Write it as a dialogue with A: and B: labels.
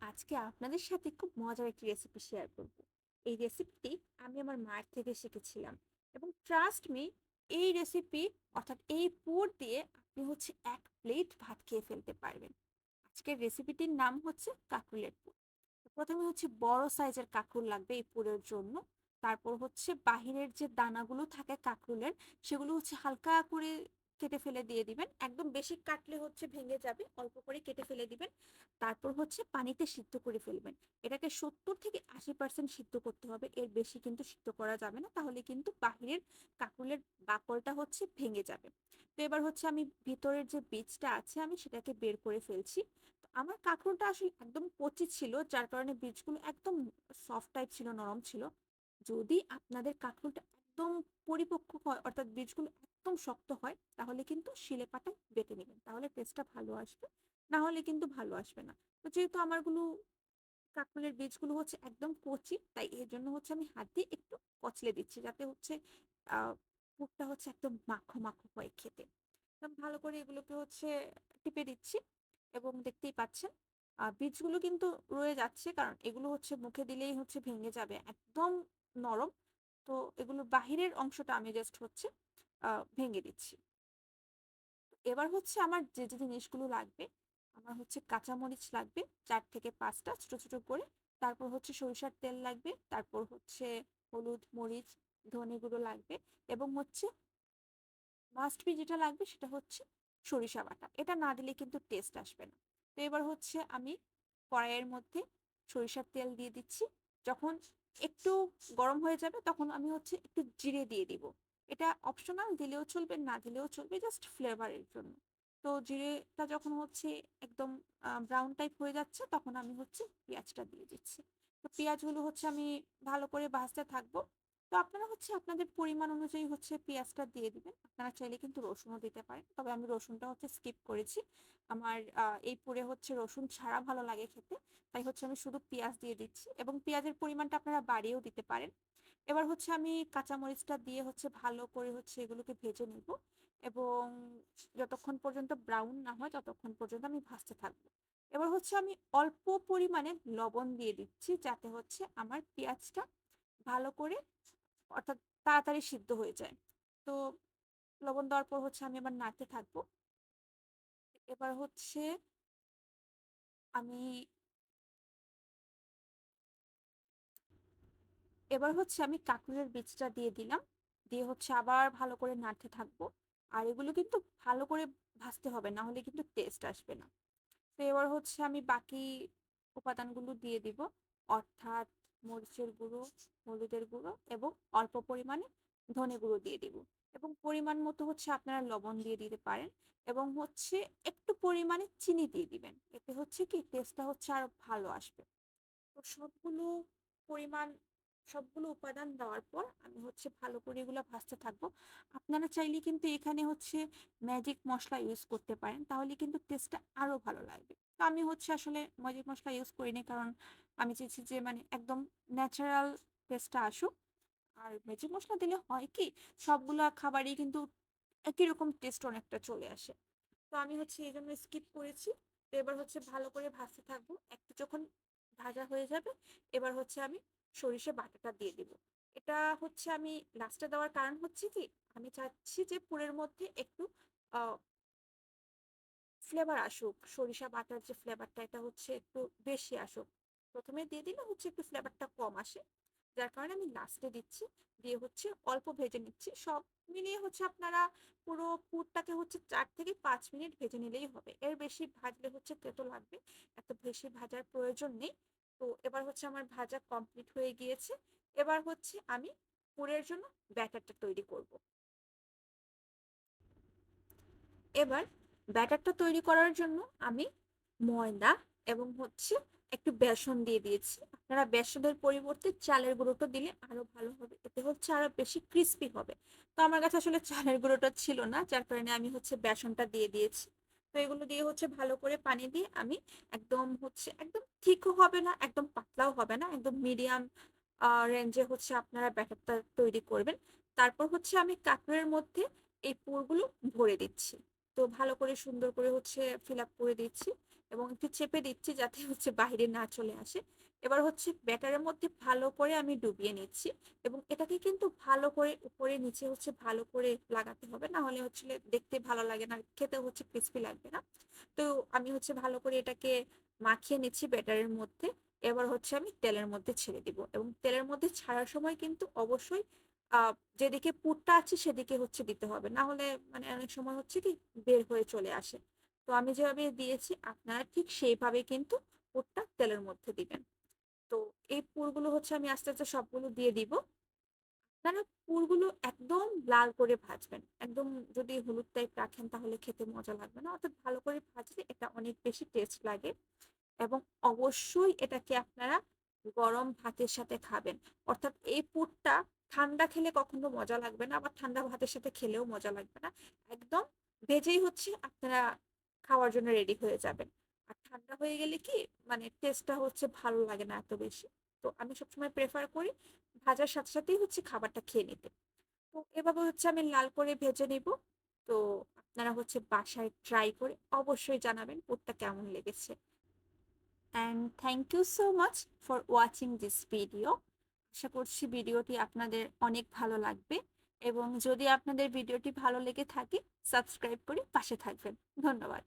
A: আজকে আপনাদের সাথে খুব মজার একটি রেসিপি শেয়ার করব। এই রেসিপিটি আমি আমার মায়ের থেকে শিখেছিলাম এবং ট্রাস্ট মি, এই রেসিপি অর্থাৎ এই পুর দিয়ে আপনি হচ্ছে 1 প্লেট ভাত খেয়ে ফেলতে পারবেন। আজকের রেসিপিটির নাম হচ্ছে কাঁকরোলের পুর। প্রথমে হচ্ছে বড় সাইজের কাঁকরোল লাগবে এই পুরের জন্য। তারপর হচ্ছে বাহিরের যে দানাগুলো থাকে কাঁকরোলের, সেগুলো হচ্ছে হালকা করে কেটে ফেলে দিয়ে দিবেন। একদম বেশি কাটলে হচ্ছে ভেঙে যাবে, অল্প করে কেটে ফেলে দিবেন। তারপর হচ্ছে পানিতে সিদ্ধ করে ফেলবেন। এটাকে 70 থেকে 80% সিদ্ধ করতে হবে, এর বেশি কিন্তু সিদ্ধ করা যাবে না, তাহলে কিন্তু বাহিরের কাঁকরোলের বাকলটা হচ্ছে ভেঙে যাবে। তো এবার হচ্ছে আমি ভিতরের যে বীজটা আছে আমি সেটাকে বের করে ফেলছি। আমার কাঁকরোলটা আসলে একদম কচি ছিল, যার কারণে বীজগুলো একদম সফট টাইপ ছিল, নরম ছিল। যদি আপনাদের কাঁকরোলটা একদম পরিপক্ক হয় অর্থাৎ বীজগুলো একদম শক্ত হয়, তাহলে কিন্তু শিলে পাটায় বেটে নেবেন, তাহলে টেস্টটা ভালো আসবে। না হলে কিন্তু ভালো আসবে না। তো যেহেতু আমারগুলো কাঁকরোলের বীজগুলো হচ্ছে একদম কচি, তাই এর জন্য হচ্ছে আমি হাত দিয়ে একটু কচলে দিচ্ছি, যাতে হচ্ছে পুরটা হচ্ছে একদম মাখো মাখো হয় খেতে। একদম ভালো করে এগুলোকে হচ্ছে টিপে দিচ্ছি এবং দেখতেই পাচ্ছেন বীজগুলো কিন্তু রয়ে যাচ্ছে, কারণ এগুলো হচ্ছে মুখে দিলেই হচ্ছে ভেঙে যাবে, একদম নরম। তো এগুলো বাহিরের অংশটা আমি জাস্ট হচ্ছে ভেঙে দিচ্ছি। এবার হচ্ছে আমার যে যে জিনিসগুলো লাগবে, আমার হচ্ছে কাঁচামরিচ লাগবে 4 থেকে 5টা ছোট ছোট করে। তারপর হচ্ছে সরিষার তেল লাগবে, তারপর হচ্ছে হলুদ, মরিচ, ধনে গুঁড়ো লাগবে, এবং হচ্ছে মাস্ট বি যেটা লাগবে সেটা হচ্ছে সরিষা বাটা। এটা না দিলে কিন্তু টেস্ট আসবে না। তো এবার হচ্ছে আমি কড়াইয়ের মধ্যে সরিষার তেল দিয়ে দিচ্ছি। যখন একটু গরম হয়ে যাবে তখন আমি হচ্ছে একটু জিরে দিয়ে দিব। এটা অপশনাল, দিলেও চলবে না দিলেও চলবে, জাস্ট ফ্লেভারের জন্য। তো জিরেটা যখন হচ্ছে একদম ব্রাউন টাইপ হয়ে যাচ্ছে, তখন আমি হচ্ছে পেঁয়াজটা দিয়ে দিচ্ছি। তো পেঁয়াজগুলো হচ্ছে আমি ভালো করে ভাজতে থাকবো। তো আপনারা হচ্ছে আপনাদের পরিমাণ অনুযায়ী হচ্ছে পেঁয়াজটা দিয়ে দিবেন। আপনারা চাইলে কিন্তু রসুনও দিতে পারেন, তবে আমি রসুনটা হচ্ছে স্কিপ করেছি। আমার এই পুরে হচ্ছে রসুন ছাড়া ভালো লাগে খেতে, তাই হচ্ছে আমি শুধু পেঁয়াজ দিয়ে দিচ্ছি, এবং পেঁয়াজের পরিমাণটা আপনারা বাড়িয়েও দিতে পারেন। এবার হচ্ছে আমি কাঁচামরিচটা দিয়ে হচ্ছে ভালো করে হচ্ছে এগুলোকে ভেজে নিব, এবং যতক্ষণ পর্যন্ত ব্রাউন না হয় ততক্ষণ পর্যন্ত আমি ভাজতে থাকবো। এবার হচ্ছে আমি অল্প পরিমাণে লবণ দিয়ে দিচ্ছি, যাতে হচ্ছে আমার পেঁয়াজটা ভালো করে অর্থাৎ তাড়াতাড়ি সিদ্ধ হয়ে যায়। তো লবণ দেওয়ার পর হচ্ছে আমি আবার নাড়তে থাকবো। এবার হচ্ছে আমি কাঁকরোলের বীজটা দিয়ে দিলাম, দিয়ে হচ্ছে আবার ভালো করে নাড়তে থাকবো। আর এগুলো কিন্তু ভালো করে ভাজতে হবে, না হলে কিন্তু টেস্ট আসবে না। তো এবার হচ্ছে আমি বাকি উপাদানগুলো দিয়ে দিব, অর্থাৎ মরিচের গুঁড়ো, হলুদের গুঁড়ো, এবং অল্প পরিমাণে ধনে গুঁড়ো দিয়ে দিব। এবং পরিমাণ মতো হচ্ছে আপনারা লবণ দিয়ে দিতে পারেন, এবং হচ্ছে একটু পরিমাণে চিনি দিয়ে দিবেন, এতে হচ্ছে কি টেস্টটা হচ্ছে আরো ভালো আসবে। তো পরিমাণ সবগুলো উপাদান দেওয়ার পর আমি হচ্ছে ভালো করে এগুলো ভাজতে থাকবো। আপনারা চাইলে কিন্তু এখানে হচ্ছে ম্যাজিক মশলা ইউজ করতে পারেন, তাহলে কিন্তু টেস্টটা আরো ভালো লাগবে। তো আমি হচ্ছে আসলে ম্যাজিক মশলা ইউজ করিনি, কারণ আমি চেয়েছি যে মানে একদম ন্যাচারাল টেস্টটা আসুক। আর ম্যাজিক মশলা দিলে হয় কি, সবগুলা খাবারই কিন্তু একই রকম টেস্ট অনেকটা চলে আসে। তো আমি হচ্ছে এই জন্য স্কিপ করেছি। তো এবার হচ্ছে ভালো করে ভাজতে থাকবো, একটু যখন ভাজা হয়ে যাবে, এবার হচ্ছে আমি সরিষা বাটাটা দিয়ে দিব। এটা হচ্ছে আমি লাস্টে দেওয়ার কারণ হচ্ছে কি, আমি চাচ্ছি যে পুরের মধ্যে একটু ফ্লেভার আসুক, সরিষা বাটার যে ফ্লেভারটা এটা হচ্ছে একটু বেশি আসুক। প্রথমে দিয়ে দিলে হচ্ছে একটু ফ্লেভারটা কম আসে, যার কারণে আমি লাস্টে দিচ্ছি। দিয়ে হচ্ছে অল্প ভেজে নিচ্ছি, সব মিলিয়ে হচ্ছে আপনারা পুরো পুরটাকে হচ্ছে 4 থেকে 5 মিনিট ভেজে নিলেই হবে, এর বেশি ভাজলে হচ্ছে তেতো লাগবে, এত বেশি ভাজার প্রয়োজন নেই। তো এবার হচ্ছে আমার ভাজা কমপ্লিট হয়ে গিয়েছে। এবার হচ্ছে আমি পুরের জন্য ব্যাটারটা তৈরি করব। এবার ব্যাটারটা তৈরি করার জন্য আমি ময়দা এবং হচ্ছে একটু বেসন দিয়ে দিয়েছি। আপনারা বেসনের পরিবর্তে চালের গুঁড়োটা দিলে আরো ভালো হবে, এতে হচ্ছে আরো বেশি ক্রিস্পি হবে। তো আমার কাছে আসলে চালের গুঁড়োটা ছিল না, যার কারণে আমি হচ্ছে বেসনটা দিয়ে দিয়েছি। তো এগুলো দিয়ে হচ্ছে ভালো করে পানি দিয়ে আমি একদম হচ্ছে একদম থিকও হবে না, একদম পাতলাও হবে না, একদম মিডিয়াম রেঞ্জে হচ্ছে আপনারা ব্যাটারটা তৈরি করবেন। তারপর হচ্ছে আমি কাপড়ের মধ্যে এই পুরগুলো ভরে দিচ্ছি। তো ভালো করে সুন্দর করে হচ্ছে ফিল আপ করে দিচ্ছি। এবং একটু চেপে দিচ্ছি যাতে হচ্ছে বাইরে না চলে আসে। এবার হচ্ছে ব্যাটারের মধ্যে ভালো করে আমি ডুবিয়ে নিচ্ছি এবং এটাকে কিন্তু ভালো করে উপরে নিচে হচ্ছে ভালো করে লাগাতে হবে, না হলে হচ্ছে দেখতে ভালো লাগে না, খেতে হচ্ছে ক্রিস্পি লাগবে না। তো আমি হচ্ছে ভালো করে এটাকে মাখিয়ে নিচ্ছি ব্যাটারের মধ্যে। এবার হচ্ছে আমি তেলের মধ্যে ছেড়ে দিব এবং তেলের মধ্যে ছাড়ার সময় কিন্তু অবশ্যই আহ যেদিকে পুরটা আছে সেদিকে হচ্ছে দিতে হবে, না হলে মানে অনেক সময় হচ্ছে কি বের হয়ে চলে আসে। তো আমি যেভাবে দিয়েছি আপনারা ঠিক সেইভাবে কিন্তু পুরটা তেলের মধ্যে দিবেন। তো এই পুরগুলো হচ্ছে আমি আস্তে আস্তে সবগুলো দিয়ে দিব। আপনারা পুরগুলো একদম লাল করে ভাজবেন, একদম যদি হলুদ টাইপ রাখেন তাহলে খেতে মজা লাগবে না, অর্থাৎ ভালো করে ভাজলে এটা অনেক বেশি টেস্ট লাগে। এবং অবশ্যই এটাকে আপনারা গরম ভাতের সাথে খাবেন, অর্থাৎ এই পুরটা ঠান্ডা খেলে কখনো মজা লাগবে না, আবার ঠান্ডা ভাতের সাথে খেলেও মজা লাগবে না। একদম ভেজেই হচ্ছে আপনারা খাওয়ার জন্য রেডি হয়ে যাবেন। আর ঠান্ডা হয়ে গেলে কি মানে টেস্টটা হচ্ছে ভালো লাগে না এত বেশি। তো আমি সবসময় প্রেফার করি ভাজার সাথে সাথেই হচ্ছে খাবারটা খেয়ে নিতে। তো এভাবে হচ্ছে আমি লাল করে ভেজে নিব। তো আপনারা হচ্ছে বাসায় ট্রাই করে অবশ্যই জানাবেন পুরটা কেমন লেগেছে। And thank you so much for watching this video. আশা করছি ভিডিওটি আপনাদের অনেক ভালো লাগবে এবং যদি আপনাদের ভিডিওটি ভালো লেগে থাকে সাবস্ক্রাইব করে পাশে থাকবেন। ধন্যবাদ।